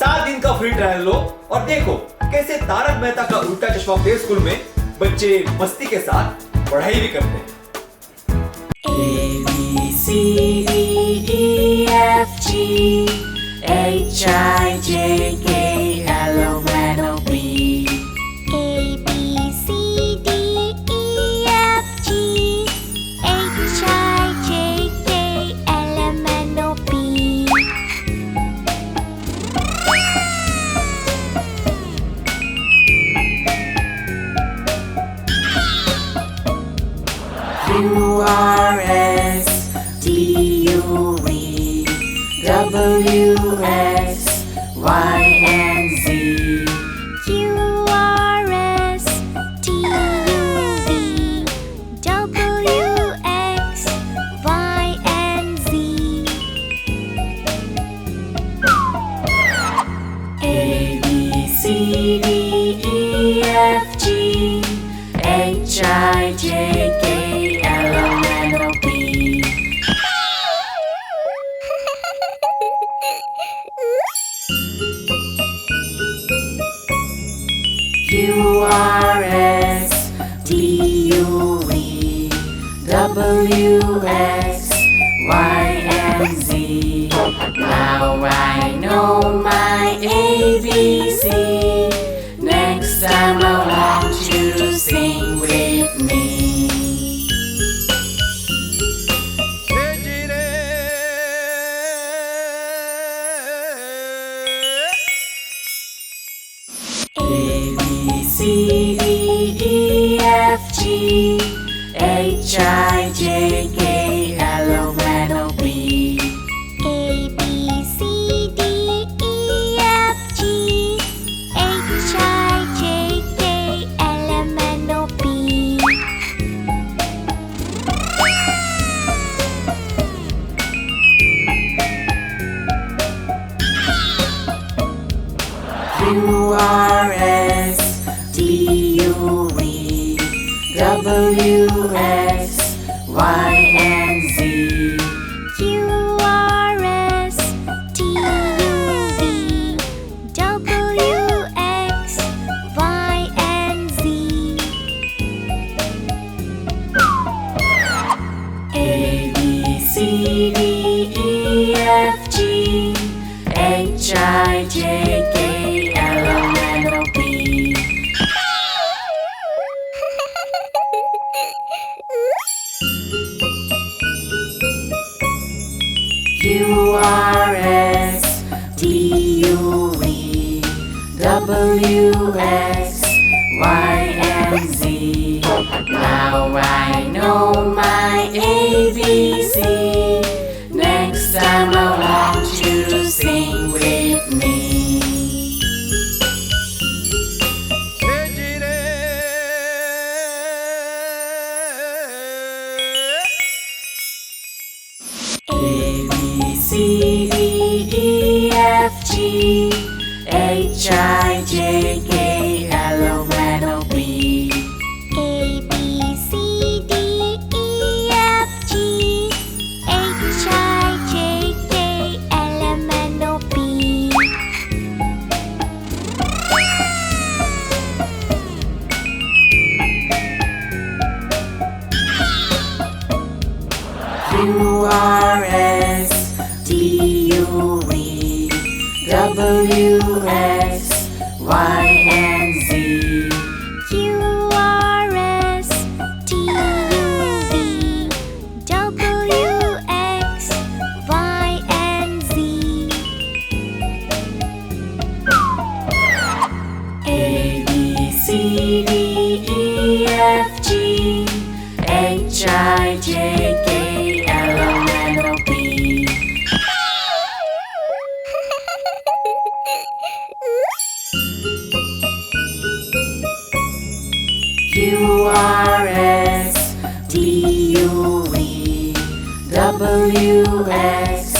7 दिन का free trial लो और देखो कैसे तारक मेहता का उल्टा चश्मा प्ले स्कूल में बच्चे मस्ती के साथ पढ़ाई भी करते हैं। A B C D E F G H I J K L M N O P A B C D E F G H I J K L M N O P Q R S T U V W X Y and Z Q R S T U V W X Y and Z A B C D E F G H I J K L M N O P Q R S T U V W X Y and Z. Now I know my ABC. Next time I want you to sing with me. A B C D E F G H I J K L M N O P A B C D E F G H I J K L M N O P Q R S T U V W X Y and Z Q R S T U V W X Y and Z A B C D E F G H I J K L M N O P Q R S T U V W X Y and Z. Now I know my ABC. Next time I want you to sing with me. A B C D E F G H I J K L M N O P A B C D E F G H I J K L M N O P Q R S T U V W X Y and Z Q R S T U V W X Y and Z A B C D E F G H I J K L M N O P Q R S T U V W X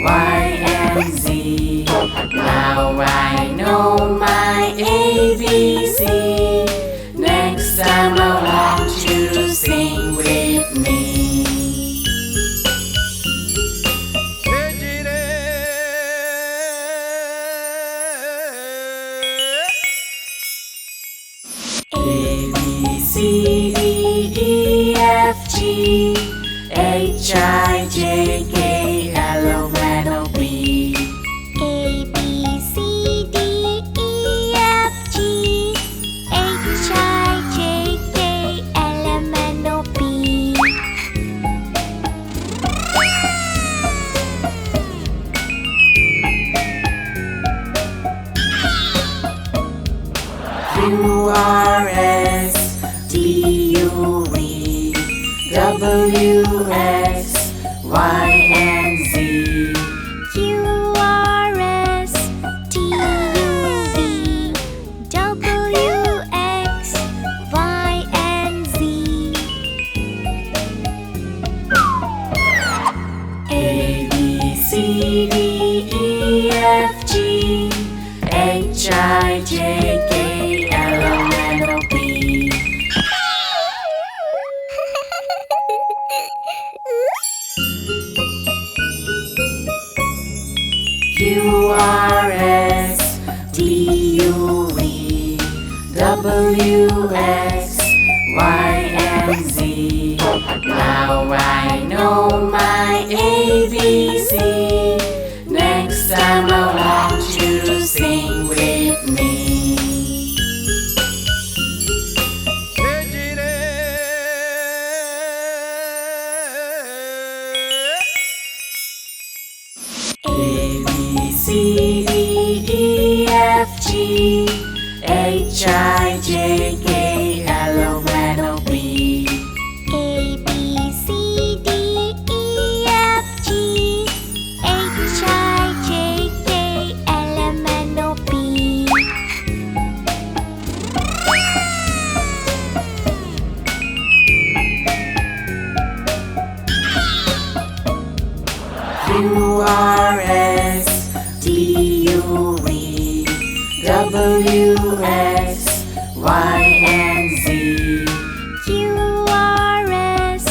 Y and Z. Now I know my ABC. Next time I want you to sing with me. C, D, E, F, G, H, I, J, K, L, M, N, O, P. A, B, C, D, E, F, G, H, I, J, K, L, M, N, O, P. Q, R, S, T, U, V, W, X, Y, and Z. Q, R, S, T, U, V, W, X, Y, and Z. A, B, C, D, E, F, G, H, I, J, K, L, M, N, O, P. Q, R, S, T, U, V, W, X, Y, and Z. Now I know my ABC. Next time I want you to sing with me. A, B, C, D, E, F, G, H, I, J, K, L, M, N, O, P. A, B, C, D, E, F, G, H, I, J, K, L, M, N, O, P. Q, R, S, T, U, V, W, X, Y, and Z. Q, R, S,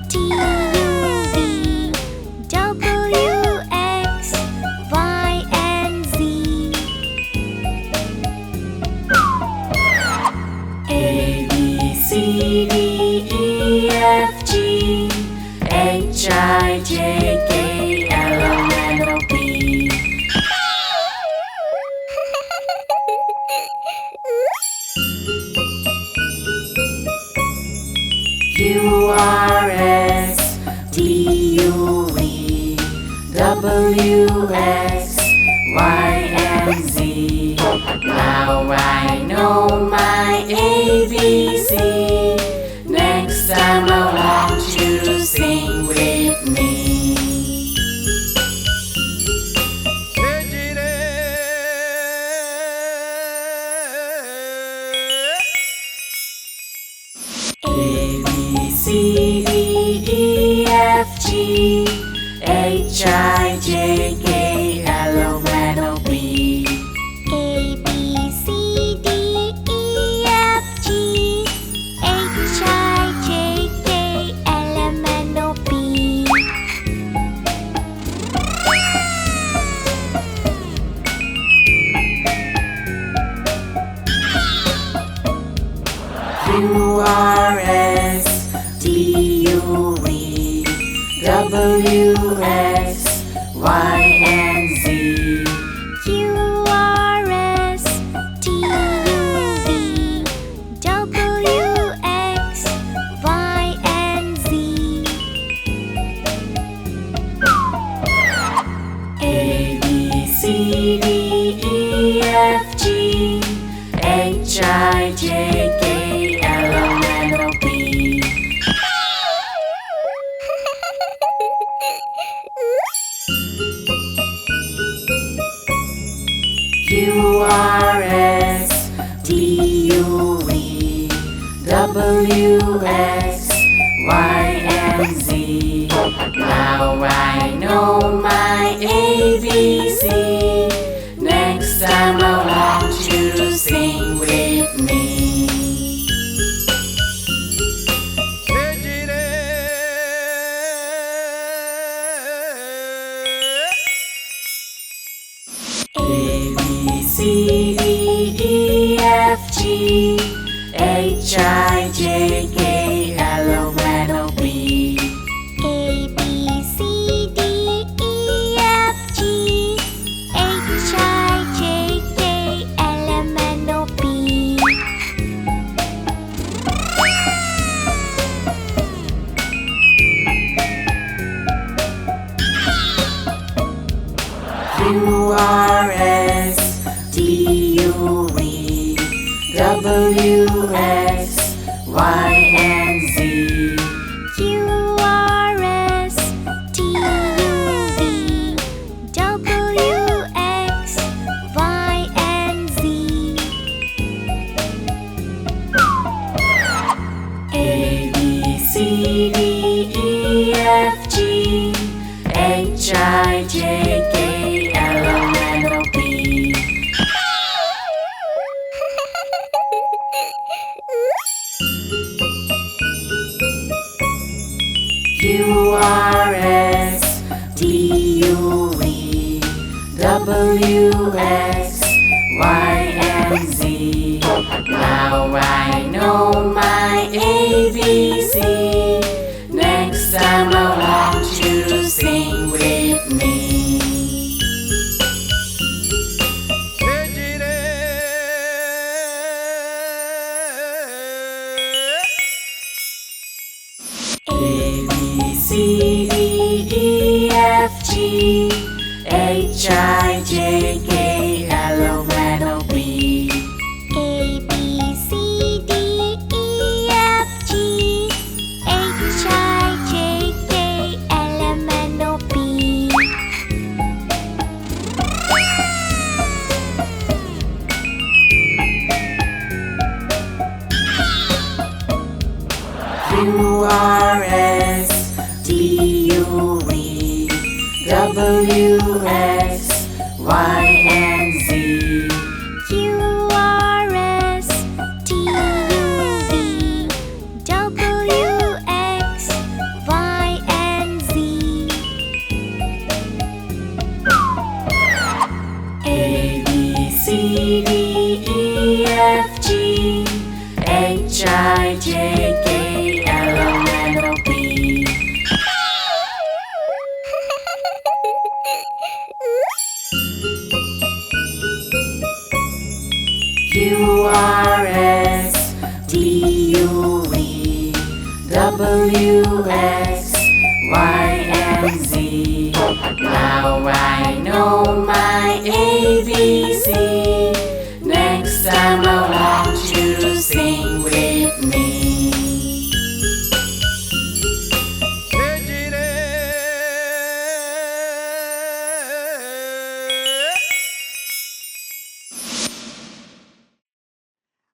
T, U, V, W, X, Y, and Z. A, B, C, D, E, F, G, H, I, J, K, L, M, N, O, P. Q, R, S, T, U, V, W, X, Y, and Z. Now I know my ABC. Next time I want you to sing with me. A, B, C, D, E, F, G, H, I, J, K, L, M, N, O, P. A, B, C, D, E, F, G, H, I, J, K, L, M, N, O, P. Q, R, S, T, U, V, W, X, Y, and Z. Q, R, S, T, U, V, W, X, Y, and Z. A, B, C, D, E, F, G, H, I, J, K, L, M, N, O, P. Q, R, S, T, U, V, W, X, Y, and Z. Now I know my ABC. Next time I want you to sing with me. A, B, C, D, E, F, G, H, I, J, W, X, Y, and Z. Q, R, S, T, U, V. W, X, Y, and Z. A, B, C, D, E, F, G, H, I, J, K, L, M, N, O, P. Q, R, S, T, U, V. W, X, Y, and Z. Now I know my ABC. Next time I want you to sing with me. A, B, C, D, E, F, G, H, I, J, K, L, M, N, O, P. A, B, C, D, E, F, G, H, I, J, K, L, M, N, O, P. Q, R, S, T, U, V. W, X, Y, and Z. Q, R, S, T, U, V. W, X, Y, and Z. A, B, C, D, E, F, G, H, I, J, K, L, M, N, O, P. Q, R, S, T, U, V. W, X, Y, and Z. Now I know my ABC. Next time I want you to sing with me.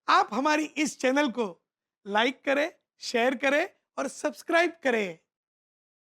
आप हमारी इस channel को like करें, share करें और subscribe करें।